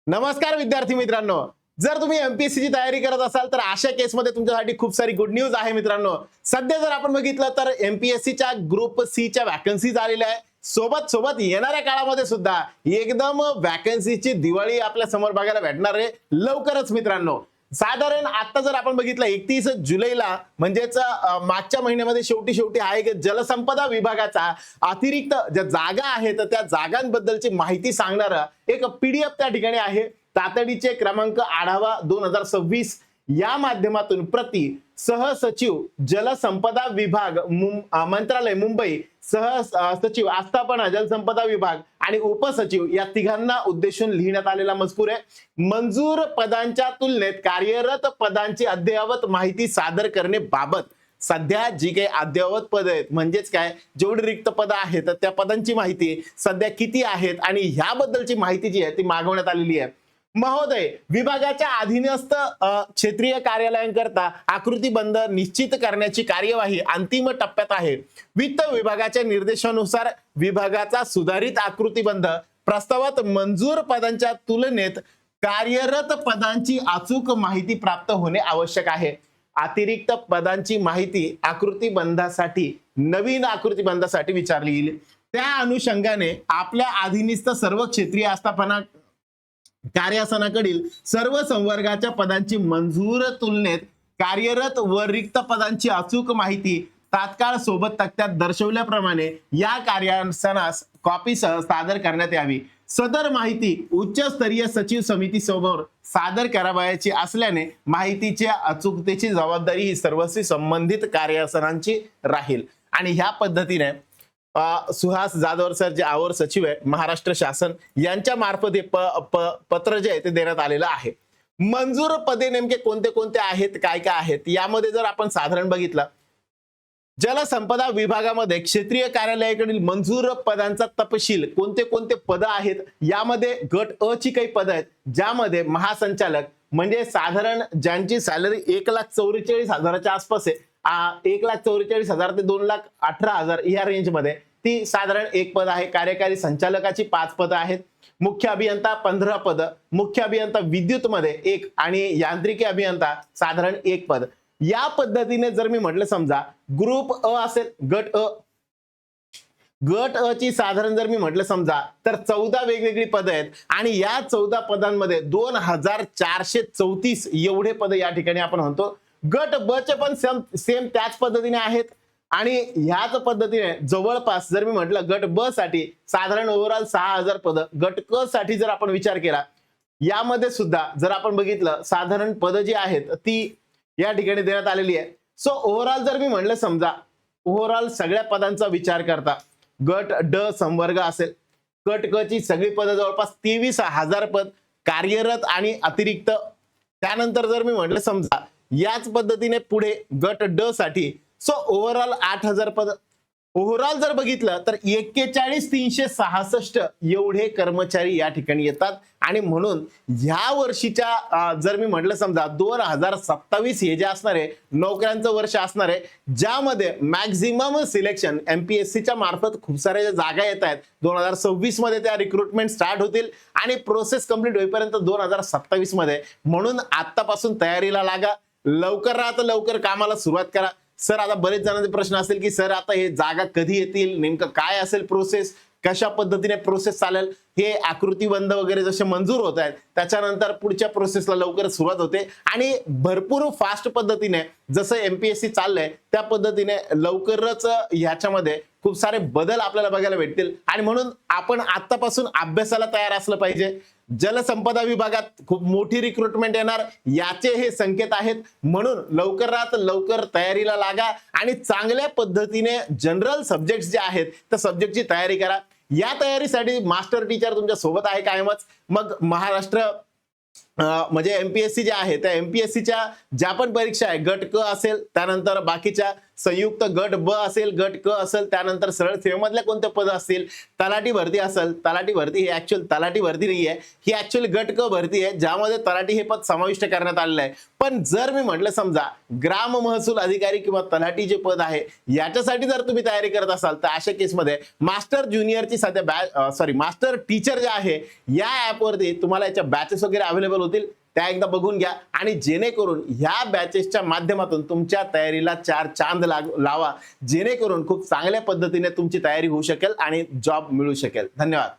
नमस्कार विद्यार्थी मित्रांनो, जर तुम्ही एमपीएससी ची तयारी करत असाल तर अशा केसमध्ये तुमच्यासाठी खूप सारी गुड न्यूज आहे मित्रांनो। सध्या जर आपण बघितलं तर एमपीएससी च्या ग्रुप सी च्या वॅकन्सीज आलेल्या आहे। सोबत सोबत येणाऱ्या काळामध्ये सुद्धा एकदम वॅकन्सीची दिवाळी आपल्या समोर बघायला भेटणार आहे लवकरच मित्रांनो। साधारण आता जर आपण बघितलं 31 जुलैला म्हणजेच मागच्या महिन्यामध्ये शेवटी आहे की जलसंपदा विभागाचा अतिरिक्त ज्या जागा आहेत त्या जागांबद्दलची माहिती सांगणारा एक पीडीएफ त्या ठिकाणी आहे। तातडीचे क्रमांक आढावा 2026 या माध्यमातून प्रति सहसचिव जलसंपदा विभाग मंत्रालय मुंबई सचिव आस्थापना जलसंपदा विभाग आणि उपसचिव या तिघांना उद्देशून लिहिण्यात आलेला मजकूर आहे। मंजूर पदांच्या तुलनेत कार्यरत पदांची अद्ययावत माहिती सादर करणे बाबत सध्या जी काही अद्ययावत पद आहेत म्हणजेच काय जेवढी रिक्त पद आहेत त्या पदांची माहिती सध्या किती आहेत आणि ह्याबद्दलची माहिती जी आहे ती मागवण्यात आलेली आहे। महोदय, विभागाच्या अधीनस्थ क्षेत्रीय कार्यालयांकरता आकृतीबंध निश्चित करण्याची कार्यवाही अंतिम टप्प्यात आहे। वित्त विभागाच्या निर्देशानुसार विभागाचा सुधारित आकृतीबंध प्रस्तावात मंजूर पदांच्या तुलनेत कार्यरत पदांची अचूक माहिती प्राप्त होणे आवश्यक आहे। अतिरिक्त पदांची माहिती आकृतीबंधासाठी नवीन आकृतीबंधासाठी विचारली गेली। त्या अनुषंगाने आपल्या अधीनस्थ सर्व क्षेत्रीय आस्थापना कार्यासनाकडील सर्व संवर्गाच्या पदांची मंजूर तुलनेत कार्यरत व रिक्त पदांची अचूक माहिती तात्काळ सोबत तक्त्यात दर्शवल्याप्रमाणे या कार्यासनास कॉपीसह सादर करण्यात यावी। सदर माहिती उच्चस्तरीय सचिव समिती समोर सादर करावयाची असल्याने माहितीच्या अचूकतेची जबाबदारी ही सर्वस्वी संबंधित कार्यासनांची राहील। आणि ह्या पद्धतीने सुहास जाधव सर जे आवर सचिव आहे महाराष्ट्र शासन यांच्या मार्फत हे पत्र जे आहे ते देण्यात आलेलं आहे। मंजूर पदे नेमके कोणते कोणते आहेत काय काय आहेत यामध्ये जर आपण साधारण बघितलं जलसंपदा विभागामध्ये क्षेत्रीय कार्यालयाकडील मंजूर पदांचा तपशील कोणते कोणते पद आहेत यामध्ये गट अ ची काही पद आहेत ज्यामध्ये महासंचालक म्हणजे साधारण ज्यांची सॅलरी 1,44,000च्या आसपास आहे 1,44,000 ते 2,18,000 या रेंज मध्ये ती साधारण एक पद आहे। कार्यकारी संचालकाची 5 पद आहेत। मुख्य अभियंता 15 पद, मुख्य अभियंता विद्युत मध्ये 1 आणि यांत्रिकी अभियंता साधारण 1 पद। या पद्धतीने जर मी म्हटलं समजा ग्रुप अ असेल गट अ ची साधारण जर मी म्हटलं समजा तर 14 वेगवेगळी पद आहेत आणि या 14 पदांमध्ये 2,434 एवढे पद या ठिकाणी आपण म्हणतो। गट ब चे पण सेम त्याच पद्धतीने आहेत आणि ह्याच पद्धतीने जवळपास जर मी म्हटलं गट ब साठी साधारण ओव्हरऑल 6,000 पद। गट क साठी जर आपण विचार केला यामध्ये सुद्धा जर आपण बघितलं साधारण पद जी आहेत ती या ठिकाणी देण्यात आलेली आहे। सो ओव्हरऑल जर मी म्हटलं समजा ओव्हरऑल सगळ्या पदांचा विचार करता गट ड संवर्ग असेल गट क ची सगळी पद जवळपास 23,000 पद कार्यरत आणि अतिरिक्त। त्यानंतर जर मी म्हटलं समजा याच पद्धतीने पुढे गट ड साठी सो ओव्हरऑल 8,000 पद। ओव्हरऑल जर बघितलं तर 41,366 एवढे कर्मचारी या ठिकाणी येतात आणि म्हणून ह्या वर्षीच्या जर मी म्हटलं समजा 2027 हे जे असणार आहे नोकऱ्यांचं वर्ष असणार आहे ज्यामध्ये मॅक्झिमम सिलेक्शन एमपीएससीच्या मार्फत खूप साऱ्या जागा येत आहेत। 2026 मध्ये त्या रिक्रुटमेंट स्टार्ट होतील आणि प्रोसेस कंप्लीट होईपर्यंत 2027 मध्ये। म्हणून आतापासून तयारीला लागा, लवकर कामाला सुरुवात करा। सर आता बरेच जणांचे प्रश्न असेल की सर आता हे जागा कधी येतील, नेमकं काय असेल प्रोसेस, कशा पद्धतीने प्रोसेस चालेल, हे आकृतीबंध वगैरे जसे मंजूर होत आहेत त्याच्यानंतर पुढच्या प्रोसेसला लवकर सुरुवात होते आणि भरपूर फास्ट पद्धतीने जसं एमपीएससी चाललंय त्या पद्धतीने लवकरच ह्याच्यामध्ये खूप सारे बदल आपल्याला बघायला भेटतील आणि म्हणून आपण आतापासून अभ्यासाला तयार असलं पाहिजे। जलसंपदा विभागात खूप मोठी रिक्रुटमेंट येणार याचे हे संकेत आहेत। म्हणून लवकरात लवकर तयारीला लागा आणि चांगल्या पद्धतीने जनरल सब्जेक्ट्स जे आहेत त्या सब्जेक्टची तयारी करा। या तयारीसाठी मास्टर टीचर तुमच्या सोबत आहे कायमच। मग महाराष्ट्र म्हणजे एमपीएससी जे आहे त्या एमपीएससीच्या ज्या पण परीक्षा आहे, गट क असेल, त्यानंतर बाकीच्या संयुक्त गट ब असेल, गट क असेल, त्यानंतर सरळ सेवेमधल्या कोणते पद असतील, तलाठी भरती असेल, तलाठी भरती ही ऍक्च्युअल तलाठी भरती नाही आहे, ही ऍक्च्युअली गट क भरती आहे, ज्यामध्ये तलाठी हे पद समाविष्ट करण्यात आलेलं आहे. पण जर मी म्हटलं समजा ग्राम महसूल अधिकारी किंवा तलाठी जे पद आहे याच्यासाठी जर तुम्ही तयारी करत असाल तर अशा केसमध्ये मास्टर ज्युनियरची सध्या मास्टर टीचर जे आहे या ऍपवरती तुम्हाला याच्या बॅचेस वगैरे अवेलेबल होतील, त्या एकदा बघून घ्या आणि जेणेकरून ह्या बॅचेसच्या माध्यमातून तुमच्या तयारीला चार चांद लावा, जेणेकरून खूप चांगल्या पद्धतीने तुमची तयारी होऊ शकेल आणि जॉब मिळू शकेल. धन्यवाद.